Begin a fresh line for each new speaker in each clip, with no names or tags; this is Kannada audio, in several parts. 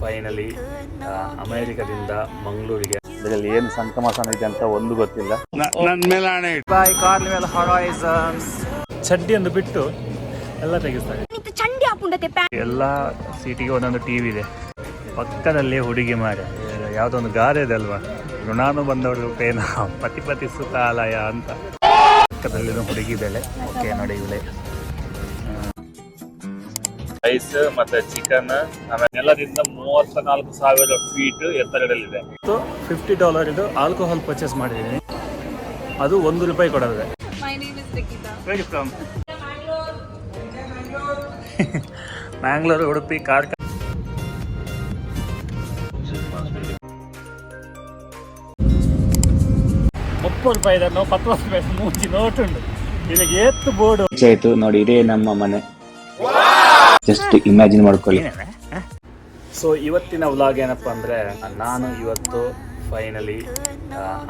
ಫೈನಲಿ ಅಮೆರಿಕದಿಂದ ಮಂಗಳೂರಿಗೆ. ಇದರಲ್ಲಿ ಏನು ಸಂಕಮಸನ ಇದೆ ಅಂತ ಒಂದು ಗೊತ್ತಿಲ್ಲ. ಬೈ ಕಾರ್ನಿವಲ್ ಹಾರೈಸನ್ಸ್ ಚಡ್ಡಿ ಒಂದು ಬಿಟ್ಟು ಎಲ್ಲ ತೆಗಿಸ್ತಾರೆ. ಎಲ್ಲ ಸೀಟಿಗೆ ಒಂದೊಂದು ಟಿವಿ ಇದೆ. ಪಕ್ಕದಲ್ಲಿ ಹುಡುಗಿ ಮಾರ ಯಾವುದೊಂದು ಗಾದೆ ಇದೆ ಅಲ್ವಾ, ಋಣಾನು ಬಂದವರು ಪೇನ ಪತಿ ಸುತಾಲಯ ಅಂತ. ಪಕ್ಕದಲ್ಲಿ ಹುಡುಗಿ ಬೆಲೆ. ಓಕೆ ನೋಡಿ ಇವಳೆ ರೈಸ್ ಮತ್ತೆ ಚಿಕನ್. ಆಮೇಲೆ ನೆಲದಿಂದ 34,000 ಫೀಟ್ ಎತ್ತರದಲ್ಲಿದೆ. $50 ಇದು ಆಲ್ಕೋಹಾಲ್ ಪರ್ಚೇಸ್ ಮಾಡಿದ್ದೀನಿ. ಅದು $1 ಕೊಡೋದಿದೆ. ಮ್ಯಾಂಗ್ಳೂರು, ಉಡುಪಿ, ಕಾರ್ಕ. ₹30 ಇದೆ. ನಾವು ₹10 ಮೂಜಿ ನೋಟ್ ಉಂಟು. ಇದಕ್ಕೆ ಏತ್ತು ಬೋರ್ಡ್ ಆಯ್ತು ನೋಡಿ. ಇದೇ ನಮ್ಮ ಮನೆ. ಜಸ್ಟ್ ಇಮ್ಯಾಜಿನ್ ಮಾಡ್ಕೊಳ್ಳಿ. ಸೊ ಇವತ್ತಿನ ವ್ಲಾಗ್ ಏನಪ್ಪ ಅಂದರೆ, ನಾನು ಇವತ್ತು ಫೈನಲಿ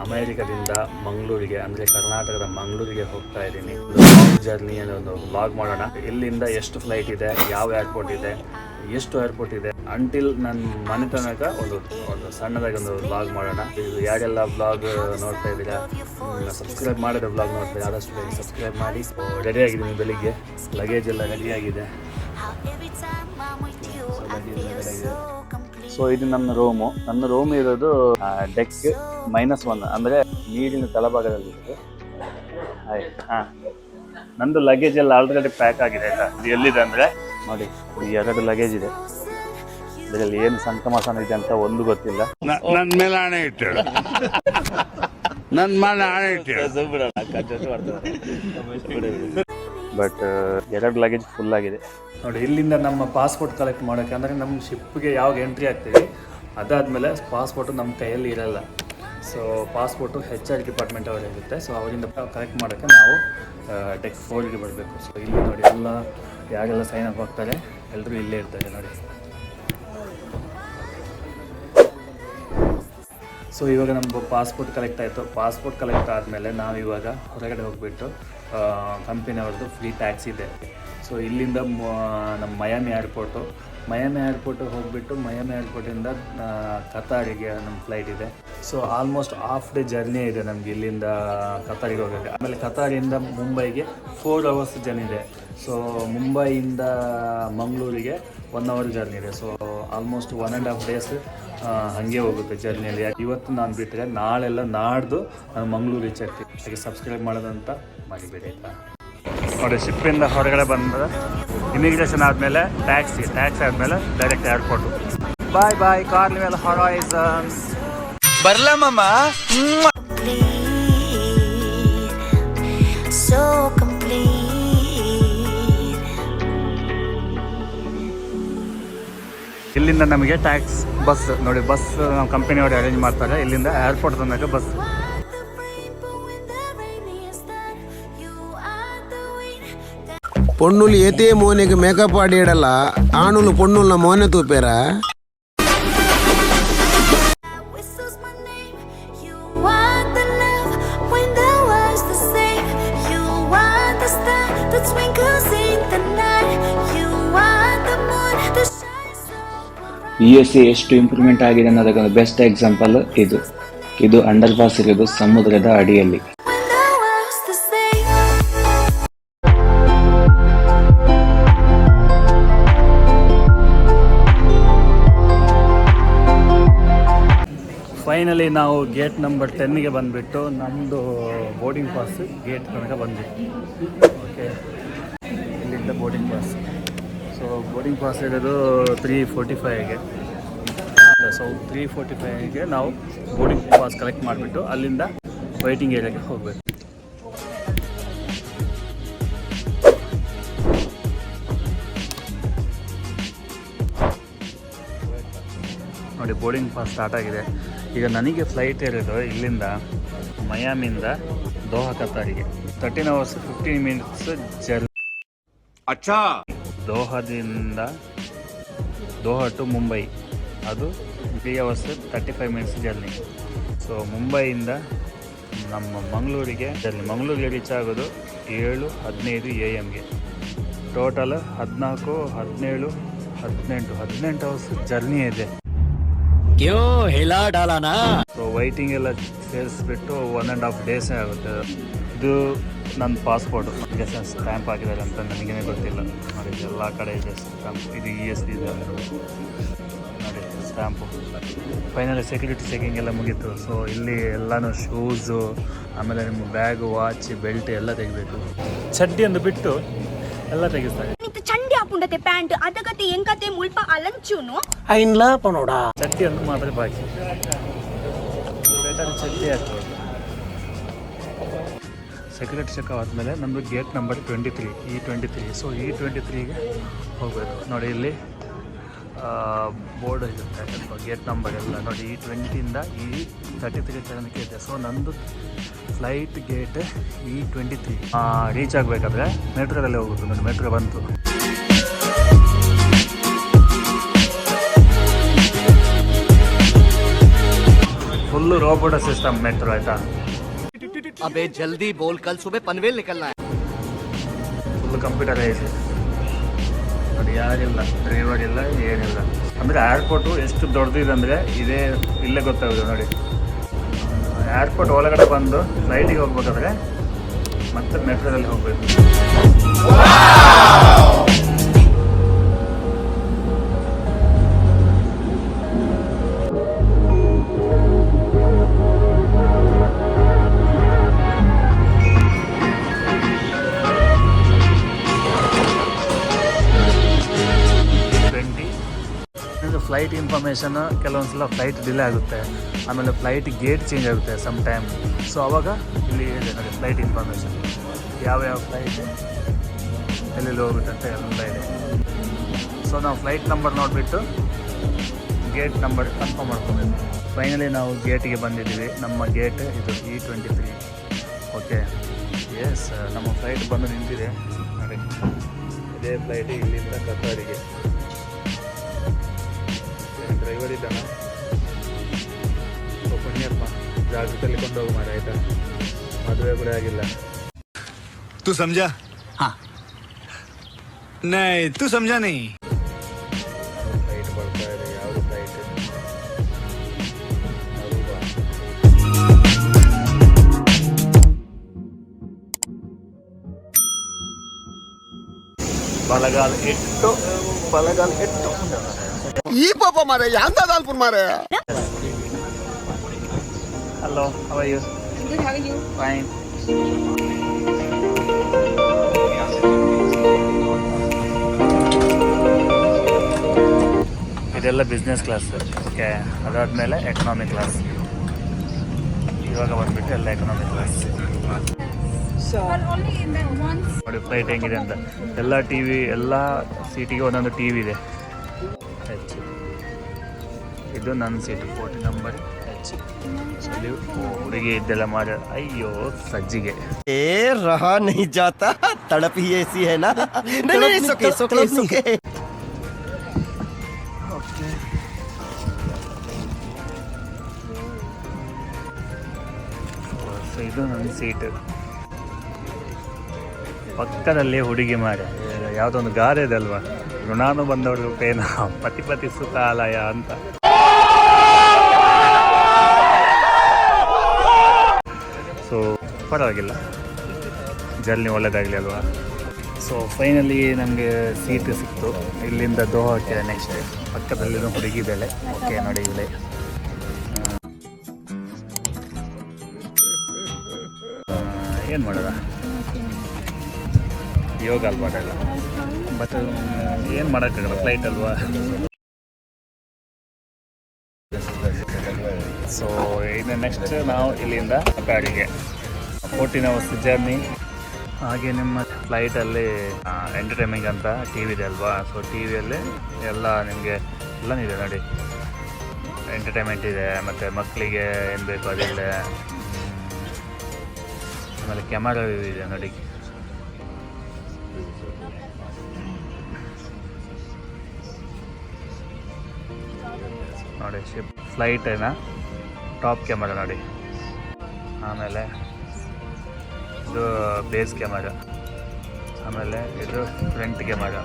ಅಮೆರಿಕದಿಂದ ಮಂಗಳೂರಿಗೆ, ಅಂದರೆ ಕರ್ನಾಟಕದ ಮಂಗಳೂರಿಗೆ ಹೋಗ್ತಾ ಇದ್ದೀನಿ. ಲಾಂಗ್ ಜರ್ನಿ ಅನ್ನೋದು ವ್ಲಾಗ್ ಮಾಡೋಣ. ಇಲ್ಲಿಂದ ಎಷ್ಟು ಫ್ಲೈಟ್ ಇದೆ, ಯಾವ ಏರ್ಪೋರ್ಟ್ ಇದೆ, ಎಷ್ಟು ಏರ್ಪೋರ್ಟ್ ಇದೆ, ಅಂಟಿಲ್ ನನ್ನ ಮನೆ ತನಕ ಒಂದು ಸಣ್ಣದಾಗಿ ಒಂದು ವ್ಲಾಗ್ ಮಾಡೋಣ. ಇದು ಯಾರೆಲ್ಲ ವ್ಲಾಗ್ ನೋಡ್ತಾ ಇದ್ದೀರಾ, ಸಬ್ಸ್ಕ್ರೈಬ್ ಮಾಡಿದ್ರೆ ವ್ಲಾಗ್ ನೋಡ್ತಾ ಇದ್ದೀರಾ, ಆದಷ್ಟು ಬೇಗ ಸಬ್ಸ್ಕ್ರೈಬ್ ಮಾಡಿ. ರೆಡಿ ಆಗಿದ್ದೀನಿ, ಬೆಳಿಗ್ಗೆ ಲಗೇಜ್ ಎಲ್ಲ ರೆಡಿಯಾಗಿದೆ. ಸೊ ಇದು ನನ್ನ ರೂಮ್ ಇರೋದು ಡೆಕ್ -1, ಅಂದರೆ ನೀರಿನ ತಳಭಾಗದಲ್ಲಿರೋದು. ಹಾಂ, ನಂದು ಲಗೇಜ್ ಎಲ್ಲ ಆಲ್ರೆಡಿ ಪ್ಯಾಕ್ ಆಗಿದೆ ಆಯಿತಾ. ಇದು ಎಲ್ಲಿದೆ ಅಂದರೆ ನೋಡಿ, 2 ಲಗೇಜ್ ಇದೆ. ಇದರಲ್ಲಿ ಏನು ಸಂಕಮಸನ ಇದೆ ಅಂತ ಒಂದು ಗೊತ್ತಿಲ್ಲ.
ನನ್ನ ಮೇಲೆ ಹಣೆ ಇಟ್ಟು ನನ್ನ ಮೇಲೆ ಹಣೆ ಇಟ್ಟು
ಬಟ್ 2 ಲಗೇಜ್ ಫುಲ್ ಆಗಿದೆ ನೋಡಿ. ಇಲ್ಲಿಂದ ನಮ್ಮ ಪಾಸ್ಪೋರ್ಟ್ ಕಲೆಕ್ಟ್ ಮಾಡೋಕ್ಕೆ, ಅಂದರೆ ನಮ್ಮ ಶಿಪ್ಗೆ ಯಾವಾಗ ಎಂಟ್ರಿ ಆಗ್ತೀವಿ ಅದಾದಮೇಲೆ ಪಾಸ್ಪೋರ್ಟು ನಮ್ಮ ಕೈಯಲ್ಲಿ ಇರಲ್ಲ. ಸೊ ಪಾಸ್ಪೋರ್ಟು HR ಡಿಪಾರ್ಟ್ಮೆಂಟ್ ಅವರೇ ಇರುತ್ತೆ. ಸೊ ಅವರಿಂದ ಕಲೆಕ್ಟ್ ಮಾಡೋಕ್ಕೆ ನಾವು ಡೆಕ್ 4ಗೆ ಬರಬೇಕು. ಸೊ ಇಲ್ಲಿ ನೋಡಿ, ಎಲ್ಲ ಯಾರೆಲ್ಲ ಸೈನ್ ಅಪ್ ಆಗ್ತಾರೆ ಎಲ್ಲರೂ ಇಲ್ಲೇ ಇರ್ತಾರೆ ನೋಡಿ. ಸೊ ಇವಾಗ ನಮ್ಮ ಪಾಸ್ಪೋರ್ಟ್ ಕಲೆಕ್ಟ್ ಆಯಿತು. ಪಾಸ್ಪೋರ್ಟ್ ಕಲೆಕ್ಟ್ ಆದಮೇಲೆ ನಾವು ಇವಾಗ ಹೊರಗಡೆ ಹೋಗಿಬಿಟ್ಟು ಕಂಪನಿಯವ್ರದ್ದು ಫ್ರೀ ಟ್ಯಾಕ್ಸಿ ಇದೆ. ಸೊ ಇಲ್ಲಿಂದ ನಮ್ಮ ಮಯಾಮಿ ಏರ್ಪೋರ್ಟು ಹೋಗಿಬಿಟ್ಟು ಮಯಾಮಿ ಏರ್ಪೋರ್ಟಿಂದ ಕತಾರಿಗೆ ನಮ್ಮ ಫ್ಲೈಟ್ ಇದೆ. So almost half day journey ಇದೆ ನಮಗೆ ಇಲ್ಲಿಂದ ಕತಾರಿಗೆ ಹೋಗೋಕ್ಕೆ. ಆಮೇಲೆ ಕತಾರಿಂದ ಮುಂಬೈಗೆ 4 ಅವರ್ಸ್ ಜರ್ನಿ ಇದೆ. ಸೊ ಮುಂಬೈಯಿಂದ ಮಂಗಳೂರಿಗೆ 1 ಅವರ್ ಜರ್ನಿ ಇದೆ. ಸೊ ಆಲ್ಮೋಸ್ಟ್ 1.5 ಡೇಸ್ ಹಾಗೆ ಹೋಗುತ್ತೆ ಜರ್ನಿಯಲ್ಲಿ. ಇವತ್ತು ನಾನು ಬಿಟ್ಟರೆ ನಾಳೆಲ್ಲ ನಾಡ್ದು ನಾನು ಮಂಗಳೂರು ರೀಚ್ ಆಗ್ತೀನಿ. ಹಾಗೆ ಸಬ್ಸ್ಕ್ರೈಬ್ ಮಾಡೋದಂತ ಮರಿಬೇಡಿ ಆಯಿತಾ. ನೋಡಿ, ಶಿಪ್ಪಿಂದ ಹೊರಗಡೆ ಬಂದ ಇಮಿಗ್ರೇಷನ್ ಆದಮೇಲೆ ಟ್ಯಾಕ್ಸಿ ಆದಮೇಲೆ ಡೈರೆಕ್ಟ್ ಏರ್ಪೋರ್ಟು. ಬಾಯ್ ಕಾರ್ನಿವಲ್ ಹಾರೈಸನ್ಸ್.
ಬರ್ಲಮ್ಮ.
ಇಲ್ಲಿಂದ ನಮಗೆ ಬಸ್ ನೋಡಿ, ಬಸ್ ನಮ್ಮ ಕಂಪನಿಯವರು ಅರೇಂಜ್ ಮಾಡ್ತಾರೆ. ಇಲ್ಲಿಂದ ಏರ್ಪೋರ್ಟ್ ತನಕ ಬಸ್.
పొన్నులు ఏతే మోనికి మేకప్ ఆడేడలా ఆనులు పొన్నుల మోనె తూపేరా.
USA ಎಷ್ಟು ಇಂಪ್ರೂವ್ಮೆಂಟ್ ಆಗಿದೆ ಅನ್ನೋದಕ್ಕೆ ಬೆಸ್ಟ್ ಎಕ್ಸಾಂಪಲ್ ಇದು ಅಂಡರ್ ಪಾಸ್ ಇರೋದು ಸಮುದ್ರದ ಅಡಿಯಲ್ಲಿ.
ಫೈನಲಿ ನಾವು ಗೇಟ್ ನಂಬರ್ 10ಗೆ ಬಂದುಬಿಟ್ಟು ನಮ್ಮದು ಬೋರ್ಡಿಂಗ್ ಪಾಸ್ ಗೇಟ್ ತನಕ ಬಂದ್ವಿ. ಓಕೆ, ಇಲ್ಲಿಂದ boarding pass. So boarding pass ಇರೋದು 3:45ಗೆ. ಸೊ 3:45ಗೆ ನಾವು ಬೋರ್ಡಿಂಗ್ ಪಾಸ್ ಕಲೆಕ್ಟ್ ಮಾಡಿಬಿಟ್ಟು ಅಲ್ಲಿಂದ ವೈಟಿಂಗ್ ಏರಿಯಾಗೆ ಹೋಗಬೇಕು. ನೋಡಿ, ಬೋರ್ಡಿಂಗ್ ಪಾಸ್ ಸ್ಟಾರ್ಟ್ ಆಗಿದೆ. ಈಗ ನನಗೆ ಫ್ಲೈಟ್ ಇರೋದು ಇಲ್ಲಿಂದ ಮಯಾಮಿಂದ ದೋಹಾ ಕತಾರಿಗೆ 13 hours 15 minutes journey. Doha to Mumbai ಅದು 3 hours 35 minutes ಜರ್ನಿ. ಸೊ ಮುಂಬೈಯಿಂದ ನಮ್ಮ ಮಂಗಳೂರಿಗೆ ರೀಚ್ ಆಗೋದು 7:15 AM. ಟೋಟಲ್ 14-17 18 ಅವರ್ಸ್ ಜರ್ನಿ ಇದೆ.
क्यों हिला डाला ना.
ಸೊ ವೈಟಿಂಗ್ ಎಲ್ಲ ಸೇರಿಸ್ಬಿಟ್ಟು 1.5 days ಆಗುತ್ತೆ. ಇದು ನನ್ನ ಪಾಸ್ಪೋರ್ಟ್ ಸ್ಟ್ಯಾಂಪ್ ಆಗಿದ್ದಾರೆ ಅಂತ ನನಗೇನೆ ಗೊತ್ತಿಲ್ಲ. ನೋಡಿ ಎಲ್ಲ ಕಡೆ ಇದೆ ಸ್ಟ್ಯಾಂಪ್. ಇದು ESD ಇದೆ ನೋಡಿ ಸ್ಟ್ಯಾಂಪು. ಫೈನಲಿ ಸೆಕ್ಯೂರಿಟಿ ಚೆಕಿಂಗ್ ಎಲ್ಲ ಮುಗೀತು. ಸೊ ಇಲ್ಲಿ ಎಲ್ಲನೂ ಶೂಸು, ಆಮೇಲೆ ನಿಮ್ಮ ಬ್ಯಾಗು, ವಾಚ್, ಬೆಲ್ಟ್ ಎಲ್ಲ ತೆಗಿಬೇಕು. ಚಡ್ಡಿ ಒಂದು ಬಿಟ್ಟು ಎಲ್ಲ ತೆಗಿಸ್ತಾರೆ.
ಚಂಡಿ ಹಾಕೊಂಡತೆ ಪ್ಯಾಂಟ್ ಅದಗತೆ ಎಂಕತೆ ಮುಲ್ಪ ಅಲಂಚೂನು
ಐನ್ಲಾ ಪನೋಡಾ.
ಚಡ್ಡಿ ಒಂದು ಮಾತ್ರ ಬಾಕಿ. ಬೇಕಾದ್ರೆ ಚಡ್ಡಿ ಹಾಕ್ಬೋದು. ಸೆಕ್ಯೂರಿಟಿ ಚೆಕ್ ಆದಮೇಲೆ ನಮ್ಮದು ಗೇಟ್ ನಂಬರ್ 23 E23. ಸೊ E23ಗೆ ಹೋಗಬೇಕು. ನೋಡಿ ಇಲ್ಲಿ ಬೋರ್ಡ್ ಇರುತ್ತೆ ಅಥವಾ ಗೇಟ್ ನಂಬರ್ ಎಲ್ಲ ನೋಡಿ. E20ಇಂದ E33 ತನಕ ಇದೆ. ಸೊ ನಂದು ಫ್ಲೈಟ್ ಗೇಟ್ E23 ರೀಚ್ ಆಗಬೇಕಾದ್ರೆ ಮೆಟ್ರೋದಲ್ಲೇ ಹೋಗುತ್ತೆ. ನೋಡಿ ಮೆಟ್ರೋ ಬಂತು. ಫುಲ್ಲು ರೋಬೋಟ್ ಸಿಸ್ಟಮ್ ಮೆಟ್ರೋ ಆಯಿತಾ.
अबे जल्दी बोल, कल सुबह पनवेल निकलना है.
ಫುಲ್ ಕಂಪ್ಯೂಟರೈಸ್ ನೋಡಿ. ಯಾರಿಲ್ಲ, ಡ್ರೈವರ್ ಇಲ್ಲ, ಏನಿಲ್ಲ. ಅಂದರೆ ಏರ್ಪೋರ್ಟು ಎಷ್ಟು ದೊಡ್ಡದಿದೆ ಅಂದರೆ ಇಲ್ಲೇ ಗೊತ್ತಾಗುತ್ತೆ ನೋಡಿ. ಏರ್ಪೋರ್ಟ್ ಒಳಗಡೆ ಬಂದು ಫ್ಲೈಟಿಗೆ ಹೋಗ್ಬೇಕಾದ್ರೆ ಮತ್ತೆ ಮೆಟ್ರೋದಲ್ಲಿ ಹೋಗಬೇಕು. ಫ್ಲೈಟ್ ಇನ್ಫಾರ್ಮೇಷನ್ ಕೆಲವೊಂದು ಸಲ ಫ್ಲೈಟ್ ಡಿಲೇ ಆಗುತ್ತೆ. ಆಮೇಲೆ ಫ್ಲೈಟ್ ಗೇಟ್ ಚೇಂಜ್ ಆಗುತ್ತೆ ಸಮ್ ಟೈಮ್. ಸೊ ಆವಾಗ ಇಲ್ಲಿ ಇದೆ ನೋಡಿ ಫ್ಲೈಟ್ ಇನ್ಫಾರ್ಮೇಷನ್, ಯಾವ್ಯಾವ ಫ್ಲೈಟ್ ಎಲ್ಲೆಲ್ಲಿ ಹೋಗುತ್ತೆ ಅಂತ ಎಲ್ಲ ಇದೆ. ಸೊ ನಾವು ಫ್ಲೈಟ್ ನಂಬರ್ ನೋಡಿಬಿಟ್ಟು ಗೇಟ್ ನಂಬರ್ ಕನ್ಫರ್ಮ್ ಮಾಡ್ಕೊಬೇಕು. ಫೈನಲಿ ನಾವು ಗೇಟಿಗೆ ಬಂದಿದ್ದೀವಿ. ನಮ್ಮ ಗೇಟ್ ಇದು E23. ಓಕೆ, ಎಸ್, ನಮ್ಮ ಫ್ಲೈಟ್ ಬಂದು ನಿಂತಿದೆ ನೋಡಿ. ಇದೇ ಫ್ಲೈಟ್ ಇಲ್ಲಿಂದ ಕತಾರಿಗೆ. ಡ್ರೈವರ್ ಇದ್ದಾನೆ, ಪುಣ್ಯಪ್ಪ ಜಾಗದಲ್ಲಿ ಕೊಂಡೋಗಿ ಮಾಡಿ ಆಯ್ತಾ. ಮದುವೆ ಕೂಡ ಆಗಿಲ್ಲ.
तू समझा? हाँ. नहीं, तू समझा नहीं.
ಫ್ಲೈಟ್ ಬರ್ತಾ ಇದೆ. ಯಾವುದು ಫ್ಲೈಟ್? ಬಲಗಾಲ ಇಟ್ಟು
ಈ ಪಾಪ ಮಾರೆ ಯಾಂದಾಲ್ಪುರ್ ಮಾರೆ.
Hello, how are you?
Good, how are you?
Fine. ಇದೆಲ್ಲ ಬಿಸ್ನೆಸ್ ಕ್ಲಾಸ್. ಓಕೆ, ಅದಾದಮೇಲೆ ಎಕನಾಮಿಕ್ ಕ್ಲಾಸ್. ಇವಾಗ ಬಂದ್ಬಿಟ್ಟು ಎಲ್ಲ ಎಕನಾಮಿಕ್ ಕ್ಲಾಸ್. ನೋಡಿ ಫ್ಲೈಟ್ ಹೆಂಗಿದೆ ಅಂತ. ಎಲ್ಲ ಟಿ ವಿ, ಎಲ್ಲ ಸೀಟಿಗೆ ಒಂದೊಂದು ಟಿ ವಿ ಇದೆ. ಹೆಚ್ಚು ಇದು ನನ್ನ ಸೀಟು 40 ನಂಬರ್ ಹೆಚ್ಚು. ಇಲ್ಲಿ ಹುಡುಗಿ ಇದ್ದೆಲ್ಲ ಮಾಡಿ ಅಯ್ಯೋ ಸಜ್ಜಿಗೆ.
ए रहा नहीं जाता, तड़प ही ऐसी है ना. नहीं, सुके.
ಸೊ ಇದು ನನ್ನ ಸೀಟು. ಪಕ್ಕದಲ್ಲಿ ಹುಡುಗಿ ಮಾರ ಯಾವುದೊಂದು ಗಾದೆ ಇದೆ ಅಲ್ವಾ, ಋಣಾನು ಬಂದವರು ಪೇನ ಪತಿ ಸುಖಾಲಯ ಅಂತ. ಸೊ ಪರವಾಗಿಲ್ಲ, ಜರ್ನಿ ಒಳ್ಳೆಯದಾಗಲಿ ಅಲ್ವಾ. ಸೊ ಫೈನಲಿ ನಮಗೆ ಸೀಟ್ ಸಿಕ್ತು. ಇಲ್ಲಿಂದ ದೋಹಾಕ್ಕೆ ನೆಕ್ಸ್ಟ್ ಪಕ್ಕದಲ್ಲಿ ಹುಡುಗಿ ಇದ್ದಾಳೆ. ಓಕೆ ನೋಡಿ ಇಲ್ಲಿ ಏನು ಮಾಡೋದ, ಯೋಗ ಅಲ್ವಾ ಅಲ್ಲ, ಬಟ್ ಏನು ಮಾಡೋಕ್ಕಾಗಲ್ಲ, ಫ್ಲೈಟ್ ಅಲ್ವಾ. ಸೊ ಇನ್ನು ನೆಕ್ಸ್ಟ್ ನಾವು ಇಲ್ಲಿಂದ ಕಾಡಿಗೆ 14 hours ಜರ್ನಿ. ಹಾಗೆ ನಿಮ್ಮ ಫ್ಲೈಟಲ್ಲಿ ಎಂಟರ್ಟೈನ್ಮೆಂಟ್ ಅಂತ ಟಿ ವಿ ಇದೆ ಅಲ್ವಾ. ಸೊ ಟಿ ವಿಯಲ್ಲಿ ಎಲ್ಲ ನಿಮಗೆ ಎಲ್ಲನಿದೆ ನೋಡಿ. ಎಂಟರ್ಟೈನ್ಮೆಂಟ್ ಇದೆ, ಮತ್ತು ಮಕ್ಕಳಿಗೆ ಏನು ಬೇಕು ಅದಿಲ್ಲ. ಆಮೇಲೆ ಕ್ಯಾಮರಾ ಇದೆ ನೋಡಿ. ನೋಡಿ ಶಿಪ್ ಫ್ಲೈಟಿನ ಟಾಪ್ ಕ್ಯಾಮರಾ ನೋಡಿ. ಆಮೇಲೆ ಇದು ಬೇಸ್ ಕ್ಯಾಮರಾ, ಆಮೇಲೆ ಇದು ಫ್ರಂಟ್ ಕ್ಯಾಮರಾ.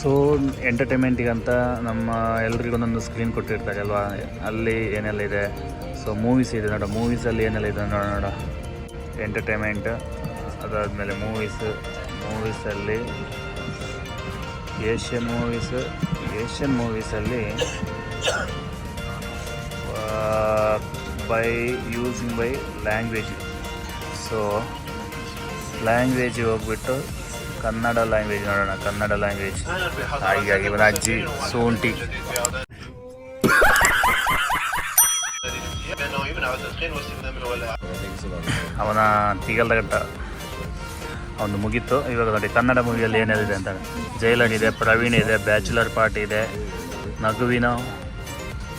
ಸೊ ಎಂಟರ್ಟೈನ್ಮೆಂಟಿಗಂತ ನಮ್ಮ ಎಲ್ರಿಗೂ ಒಂದೊಂದು ಸ್ಕ್ರೀನ್ ಕೊಟ್ಟಿರ್ತಾರೆ ಅಲ್ವಾ, ಅಲ್ಲಿ ಏನೆಲ್ಲ ಇದೆ. ಸೊ ಮೂವೀಸ್ ಇದೆ ನೋಡ, ಮೂವೀಸಲ್ಲಿ ಏನೆಲ್ಲ ಇದೆ ನೋಡ. ಎಂಟರ್ಟೈನ್ಮೆಂಟ್, ಅದಾದಮೇಲೆ ಮೂವೀಸಲ್ಲಿ ಏಷ್ಯನ್ ಮೂವೀಸಲ್ಲಿ ಬೈ ಲ್ಯಾಂಗ್ವೇಜ್. ಸೊ ಲ್ಯಾಂಗ್ವೇಜ್ ಹೋಗ್ಬಿಟ್ಟು ಕನ್ನಡ ಲ್ಯಾಂಗ್ವೇಜ್ ನೋಡೋಣ. ಕನ್ನಡ ಲ್ಯಾಂಗ್ವೇಜ್ ಹಾಗಾಗಿ ಇವನ ಅಜ್ಜಿ ಸೋಂಟಿ. ಅವನ ತಿಗಲ್ದಗಟ್ಟ ಅವನು ಮುಗೀತು. ಇವಾಗ ನೋಡಿ ಕನ್ನಡ ಮೂವಿಯಲ್ಲಿ ಏನೇನಿದೆ ಅಂತ. ಜೈಲರ್ ಇದೆ, ಪ್ರವೀಣ್ ಇದೆ, ಬ್ಯಾಚುಲರ್ ಪಾರ್ಟಿ ಇದೆ, ನಗುವಿನ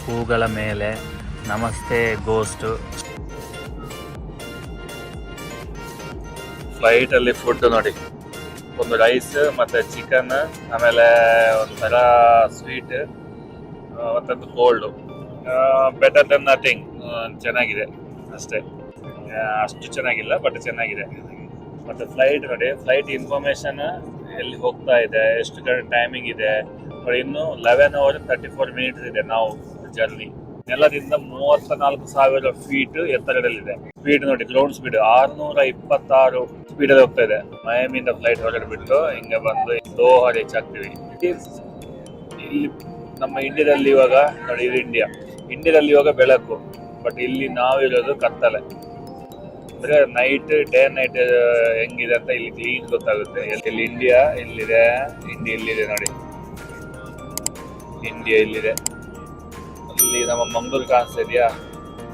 ಹೂಗಳ ಮೇಲೆ, ನಮಸ್ತೆ ಗೋಸ್ಟು. ಫ್ಲೈಟಲ್ಲಿ ಫುಡ್ ನೋಡಿ, ಒಂದು ರೈಸ್ ಮತ್ತು ಚಿಕನ್, ಆಮೇಲೆ ಒಂಥರ ಸ್ವೀಟ್ ಮತ್ತೊಂದು ಕೋಲ್ಡು. Better then nothing. ಚೆನ್ನಾಗಿದೆ ಅಷ್ಟೇ, ಅಷ್ಟು ಚೆನ್ನಾಗಿಲ್ಲ ಬಟ್ ಚೆನ್ನಾಗಿದೆ. ಮತ್ತು ಫ್ಲೈಟ್ ನೋಡಿ, ಫ್ಲೈಟ್ ಇನ್ಫಾರ್ಮೇಷನ್ ಎಲ್ಲಿ ಹೋಗ್ತಾ ಇದೆ, ಎಷ್ಟು ಟೈಮಿಂಗ್ ಇದೆ ನೋಡಿ. ಇನ್ನು 11 hours 34 minutes ಇದೆ ನಾವು ಜರ್ನಿ. ನೆಲದಿಂದ 34,000 ಫೀಟ್ ಎತ್ತರದಲ್ಲಿದೆ. ಸ್ಪೀಡ್ ನೋಡಿ, ಗ್ರೌಂಡ್ ಸ್ಪೀಡ್ 626 ಸ್ಪೀಡಲ್ಲಿ ಹೋಗ್ತಾ ಇದೆ. ಮಯಾಮಿಯಿಂದ ಫ್ಲೈಟ್ ಹೊರಗಡೆ ಬಿಟ್ಟು ಹಿಂಗೆ ಬಂದು ದೋಹಾ ರೀಚ್ ಆಗ್ತೀವಿ. ಇಲ್ಲಿ ನಮ್ಮ ಇಂಡಿಯಾದಲ್ಲಿ ಇವಾಗ ನೋಡಿ, ಇದು ಇಂಡಿಯಾದಲ್ಲಿ ಇವಾಗ ಬೆಳಕು, ಬಟ್ ಇಲ್ಲಿ ನಾವಿರೋದು ಕತ್ತಲೆ. ಅಂದರೆ ಡೇ ನೈಟ್ ಹೆಂಗಿದೆ ಅಂತ ಇಲ್ಲಿ ಕ್ಲೀನ್ ಗೊತ್ತಾಗುತ್ತೆ. ಇಲ್ಲಿ ಇಂಡಿಯಾ ಇಲ್ಲಿದೆ ನೋಡಿ, ಇಂಡಿಯಾ ಇಲ್ಲಿದೆ. ಇಲ್ಲಿ ನಮ್ಮ ಮಂಗಳೂರು ಕಾಣಿಸ್ತಾ ಇದೆಯಾ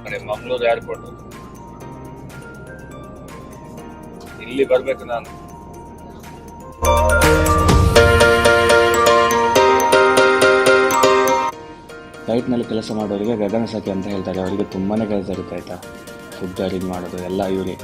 ನೋಡಿ, ಮಂಗಳೂರು ಏರ್ಪೋರ್ಟ್. ಇಲ್ಲಿ ಬರ್ಬೇಕು ನಾನು.
ಫ್ಲೈಟ್ನಲ್ಲಿ ಕೆಲಸ ಮಾಡೋರಿಗೆ ಗಗನಸಖಿ ಅಂತ ಹೇಳ್ತಾರೆ. ಅವರಿಗೆ ತುಂಬಾ ಕೆಲಸ ಇರುತ್ತೆ ಆಯಿತಾ. ಫುಡ್ ಅರೇಂಜ್ ಮಾಡೋದು ಎಲ್ಲ ಇವರೇ.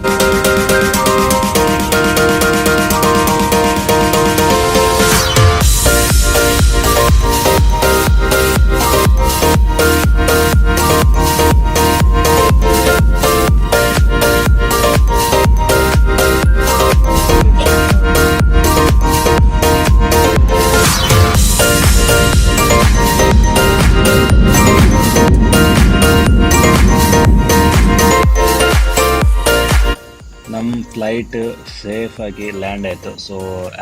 ನಮ್ಮ ಫ್ಲೈಟ್ ಸೇಫಾಗಿ ಲ್ಯಾಂಡ್ ಆಯಿತು. ಸೊ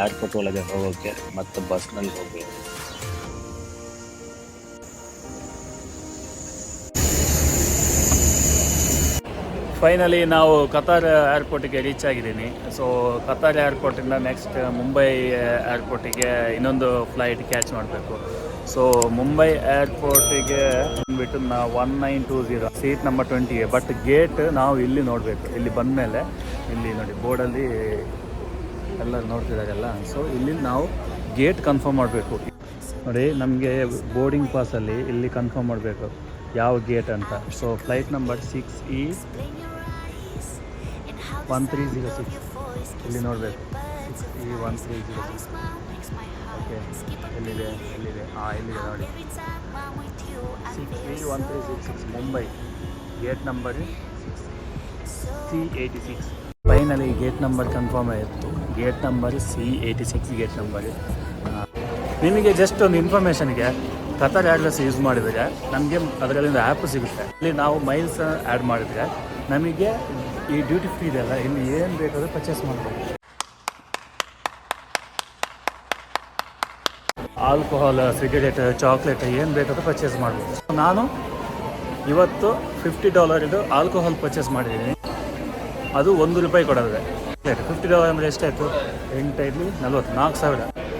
ಏರ್ಪೋರ್ಟ್ ಒಳಗೆ ಹೋಗೋಕ್ಕೆ ಮತ್ತು ಬಸ್ನಲ್ಲಿ ಹೋಗಬೇಕು.
ಫೈನಲಿ ನಾವು ಕತಾರ್ ಏರ್ಪೋರ್ಟಿಗೆ ರೀಚ್ ಆಗಿದ್ದೀನಿ. ಸೊ ಕತಾರ್ ಏರ್ಪೋರ್ಟಿಂದ ನೆಕ್ಸ್ಟ್ ಮುಂಬೈ ಏರ್ಪೋರ್ಟಿಗೆ ಇನ್ನೊಂದು ಫ್ಲೈಟ್ ಕ್ಯಾಚ್ ಮಾಡಬೇಕು. ಸೊ ಮುಂಬೈ ಏರ್ಪೋರ್ಟಿಗೆ ಬಂದುಬಿಟ್ಟು ನಾವು 1920 ಸೀಟ್ ನಂಬರ್ 20. ಬಟ್ ಗೇಟ್ ನಾವು ಇಲ್ಲಿ ನೋಡಬೇಕು. ಇಲ್ಲಿ ಬಂದಮೇಲೆ ಇಲ್ಲಿ ನೋಡಿ ಬೋರ್ಡಲ್ಲಿ ಎಲ್ಲ ನೋಡ್ತಿದ್ದಾರಲ್ಲ. ಸೊ ಇಲ್ಲಿ ನಾವು ಗೇಟ್ ಕನ್ಫರ್ಮ್ ಮಾಡಬೇಕು ನೋಡಿ. ನಮಗೆ ಬೋರ್ಡಿಂಗ್ ಪಾಸಲ್ಲಿ ಇಲ್ಲಿ ಕನ್ಫರ್ಮ್ ಮಾಡಬೇಕು ಯಾವ ಗೇಟ್ ಅಂತ. ಸೊ ಫ್ಲೈಟ್ ನಂಬರ್ 6E1306 ಇಲ್ಲಿ ನೋಡಬೇಕು. 6E1306 okay. ಎಲ್ಲಿದೆ ಇಲ್ಲಿದೆ ನೋಡಿ. 6E1306 Mumbai. Gate number C86. Finally gate number confirm ಆಯಿತು. Gate number C86 gate number. ನಿಮಗೆ ಜಸ್ಟ್ ಒಂದು ಇನ್ಫಾರ್ಮೇಷನ್ಗೆ, ಕತಾರ್ ಏರ್ವೇಸ್ ಯೂಸ್ ಮಾಡಿದರೆ ನಮಗೆ ಅದರಲ್ಲಿಂದ ಆ್ಯಪ್ ಸಿಗುತ್ತೆ. ಇಲ್ಲಿ ನಾವು ಮೈಲ್ಸ್ ಆ್ಯಡ್ ಮಾಡಿದರೆ ನಮಗೆ ಈ ಡ್ಯೂಟಿ ಫ್ರೀ ಇದೆಯಲ್ಲ, ಇಲ್ಲಿ ಏನು ಬೇಕಾದರೂ ಪರ್ಚೇಸ್ ಮಾಡ್ಬೋದು. ಆಲ್ಕೋಹಾಲ್, ಸಿಗರೇಟ್, ಚಾಕ್ಲೇಟ್ ಏನು ಬೇಕಾದರೂ ಪರ್ಚೇಸ್ ಮಾಡ್ಬೋದು. ನಾನು ಇವತ್ತು $50 ಆಲ್ಕೋಹಾಲ್ ಪರ್ಚೇಸ್ ಮಾಡಿದ್ದೀನಿ. ಅದು $1 ಕೊಡೋದಿದೆ. $50 ಅಂದರೆ ಎಷ್ಟಾಯಿತು? 8 40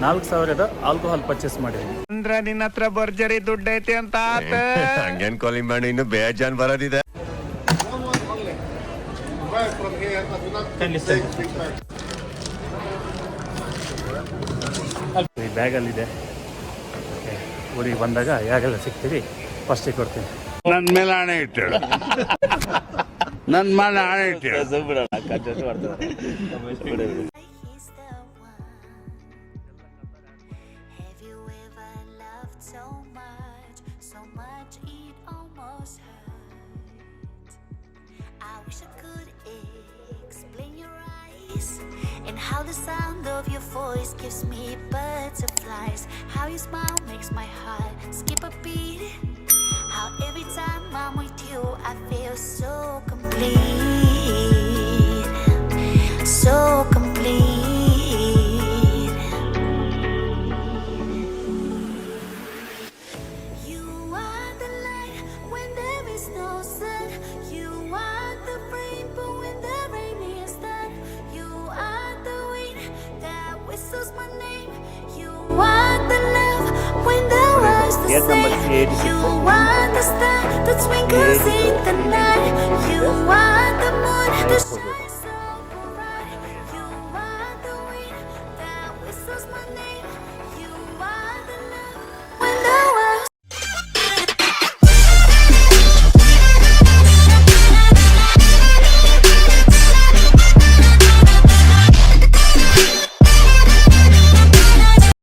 4,000 ಆಲ್ಕೋಹಾಲ್ ಪರ್ಚೇಸ್ ಮಾಡಿದ್ದೀನಿ.
ಅಂದ್ರೆ ನಿನ್ನ ಹತ್ರ ಭರ್ಜರಿ ದುಡ್ಡು ಐತೆ ಅಂತ
ಹಂಗೇನ್ ಕಾಲಿಂಗ್ ಮಾಡಿ ಇನ್ನು ಬೇಜಾನ್ ಬರೋದಿದೆ.
ಈ ಬ್ಯಾಗಲ್ಲಿದೆ. ಊರಿಗೆ ಬಂದಾಗ ಯಾಗೆಲ್ಲ ಸಿಗ್ತೀವಿ ಫಸ್ಟಿಗೆ ಕೊಡ್ತೀನಿ.
ನನ್ನ ಮೇಲೆ ಹಣೆ ಇಟ್ಟು ನನ್ನ ಮೇಲೆ ಹಣೆ ಇಟ್ಟು
eyes, and how the sound of your voice gives me butterflies. How you smile makes my heart skip a beat. How every time I'm with you I feel so complete, so complete. You are the light when there is no sun. You are the rainbow when the rain is done. You are the wind that whistles my name. You are the love when the world's the
Gate number
same.
86.
You are the star that twinkles in the night. You are the moon that shines.